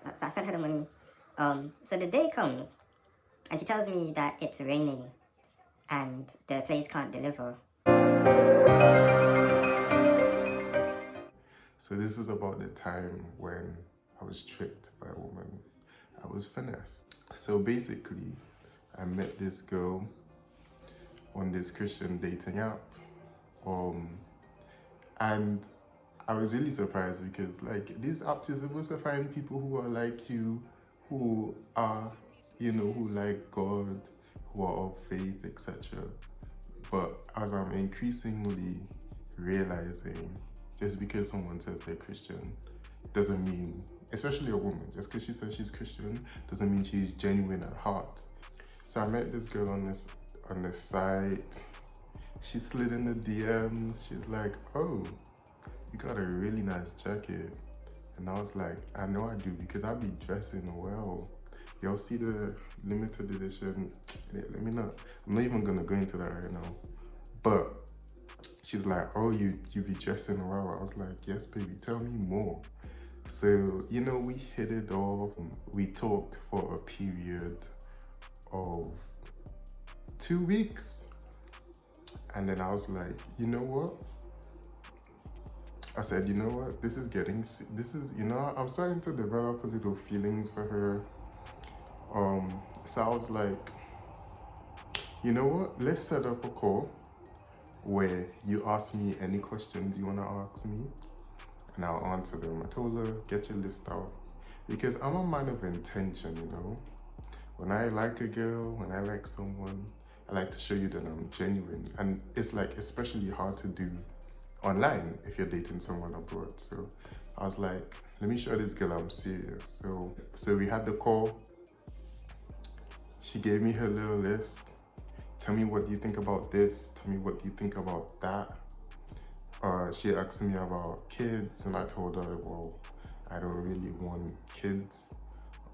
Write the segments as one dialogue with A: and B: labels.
A: So I sent her the money. So the day comes, and she tells me that it's raining, and the place can't deliver.
B: So this is about the time when I was tricked by a woman. I was finessed. So basically, I met this girl on this Christian dating app. And I was really surprised because like these apps, you're supposed to find people who are like you, who are, who like God, who are of faith, etc. But as I'm increasingly realizing, just because someone says they're Christian doesn't mean, especially a woman, just because she says she's Christian doesn't mean she's genuine at heart. So I met this girl on this site. She slid in the DMs. She's like, "Oh, you got a really nice jacket." And I was like, "I know I do because I be dressing well. Y'all see the limited edition? Let me know. I'm not even gonna go into that right now." But she's like, "Oh, you be dressing well." I was like, "Yes, baby, tell me more." So, we hit it off. We talked for a period of 2 weeks. And then I was like, you know what? I said, you know what? I'm starting to develop a little feelings for her. So I was like, you know what? Let's set up a call where you ask me any questions you want to ask me and I'll answer them. I told her, get your list out. Because I'm a man of intention, When I like a girl, when I like someone, I like to show you that I'm genuine. And it's like especially hard to do online if you're dating someone abroad. So I was like, let me show this girl I'm serious. So we had the call. She gave me her little list. Tell me what you think about this. Tell me what you think about that. She asked me about kids and I told her, well, I don't really want kids.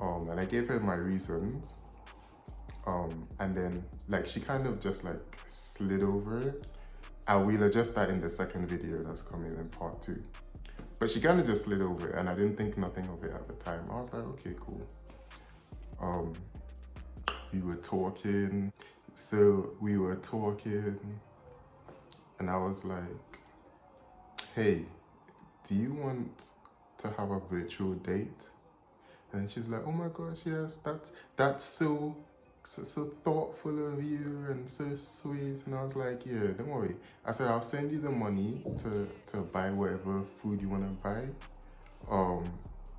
B: And I gave her my reasons. And then she kind of just slid over it. I will adjust that in the second video that's coming in part 2. But she kind of just slid over it and I didn't think nothing of it at the time. I was like, okay, cool. We were talking. And I was like, hey, do you want to have a virtual date? And she's like, oh my gosh, yes, that's so thoughtful of you and so sweet. And I was like, yeah, don't worry. I said, I'll send you the money to buy whatever food you want to buy.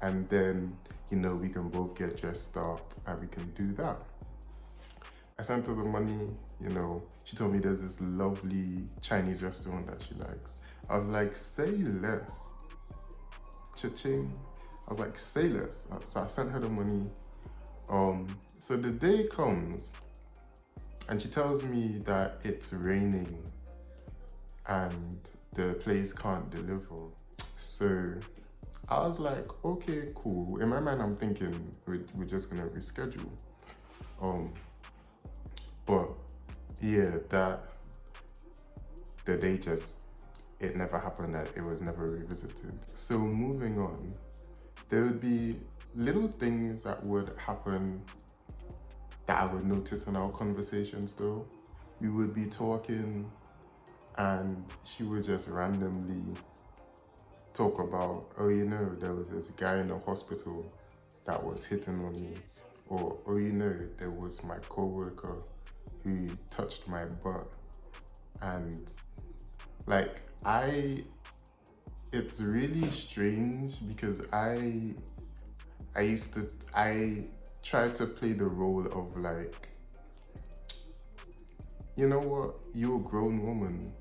B: And then, we can both get dressed up and we can do that. I sent her the money, she told me there's this lovely Chinese restaurant that she likes. I was like, say less. Cha-ching. I was like, say less. So I sent her the money. So the day comes and she tells me that it's raining and the place can't deliver. So I was like, okay, cool. In my mind, I'm thinking we're just gonna reschedule. But yeah, the day it never happened, that it was never revisited. So moving on, there would be little things that would happen that I would notice in our conversations though. We would be talking and she would just randomly talk about, oh, there was this guy in the hospital that was hitting on me. Or there was my coworker who touched my butt. And it's really strange because I tried to play the role of you know what, you're a grown woman,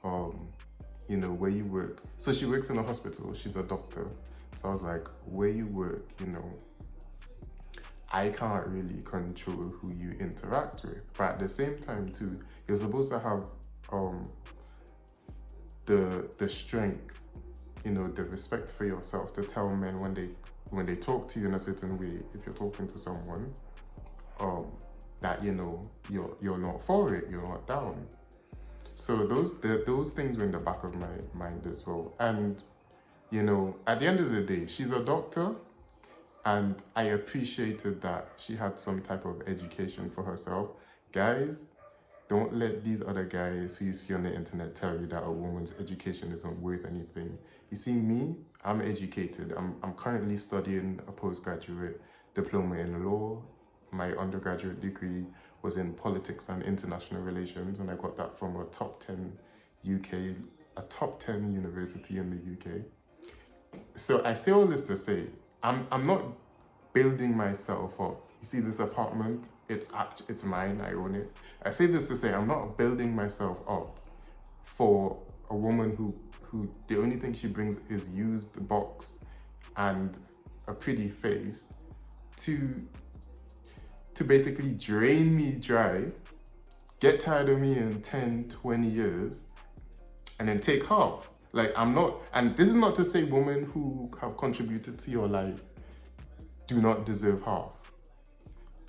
B: where you work. So she works in a hospital, she's a doctor. So I was like, where you work, I can't really control who you interact with. But at the same time too, you're supposed to have the strength, the respect for yourself to tell men when they talk to you in a certain way, if you're talking to someone, that you're not for it, you're not down. So those things were in the back of my mind as well. And at the end of the day, she's a doctor, And I appreciated that she had some type of education for herself. Guys, don't let these other guys who you see on the internet tell you that a woman's education isn't worth anything. You see me, I'm educated. I'm currently studying a postgraduate diploma in law. My undergraduate degree was in politics and international relations, and I got that from a top 10 university in the UK. So I say all this to say, I'm not building myself up. You see this apartment, it's mine, I own it. I say this to say I'm not building myself up for a woman who the only thing she brings is used box and a pretty face to basically drain me dry, get tired of me in 10, 20 years, and then take half. Like, I'm not, and this is not to say women who have contributed to your life do not deserve half.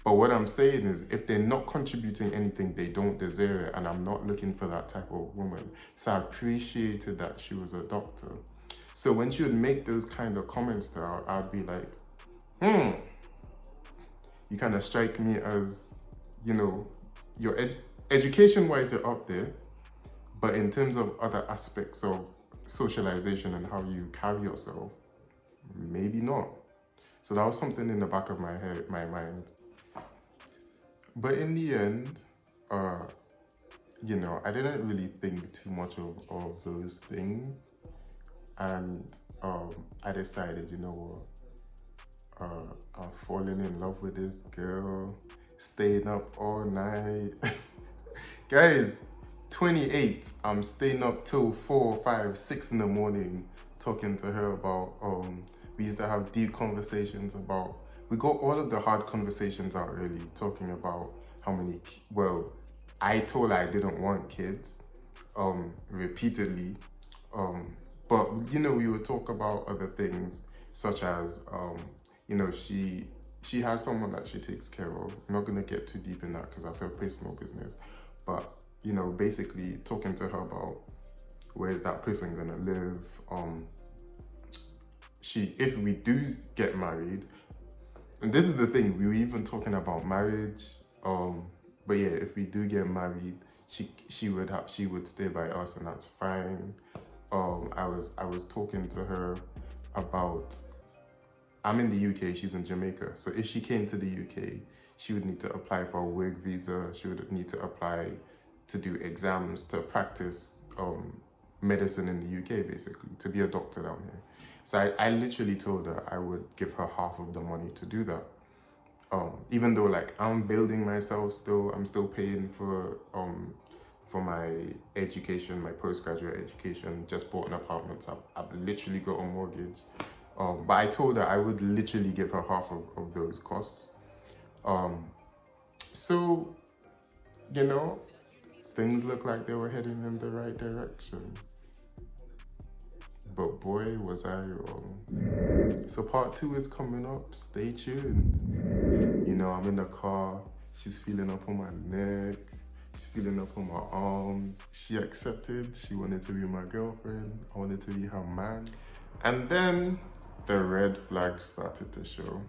B: But what I'm saying is, if they're not contributing anything, they don't deserve it, and I'm not looking for that type of woman. So I appreciated that she was a doctor. So when she would make those kind of comments to her, I'd be like, you kind of strike me as, you know, your education-wise, you're up there, but in terms of other aspects of socialization and how you carry yourself, maybe not. So that was something in the back of my mind. But in the end, you know, I didn't really think too much of those things. And I decided, you know what, I'm falling in love with this girl, staying up all night. Guys, 28, I'm staying up till 4, 5, 6 in the morning talking to her about, we used to have deep conversations about, we got all of the hard conversations out early, talking about how many, well, I told her I didn't want kids, repeatedly, but, you know, we would talk about other things, such as, you know, she has someone that she takes care of. I'm not gonna get too deep in that because that's her personal business, but, you know, basically talking to her about where's that person gonna live, if we do get married, and this is the thing, we were even talking about marriage, but yeah, if we do get married, she would stay by us, and that's fine. I was talking to her about, I'm in the UK, she's in Jamaica, so if she came to the UK, she would need to apply for a work visa, she would need to apply to do exams to practice medicine in the UK, basically, to be a doctor down here. So I literally told her I would give her half of the money to do that. Even though, like, I'm building myself still, I'm still paying for my education, my postgraduate education, just bought an apartment, so I've literally got a mortgage. But I told her I would literally give her half of those costs. So, you know, things look like they were heading in the right direction. But boy, was I wrong. So part 2 is coming up, stay tuned. You know, I'm in the car, she's feeling up on my neck, she's feeling up on my arms. She accepted, she wanted to be my girlfriend, I wanted to be her man. And then the red flags started to show.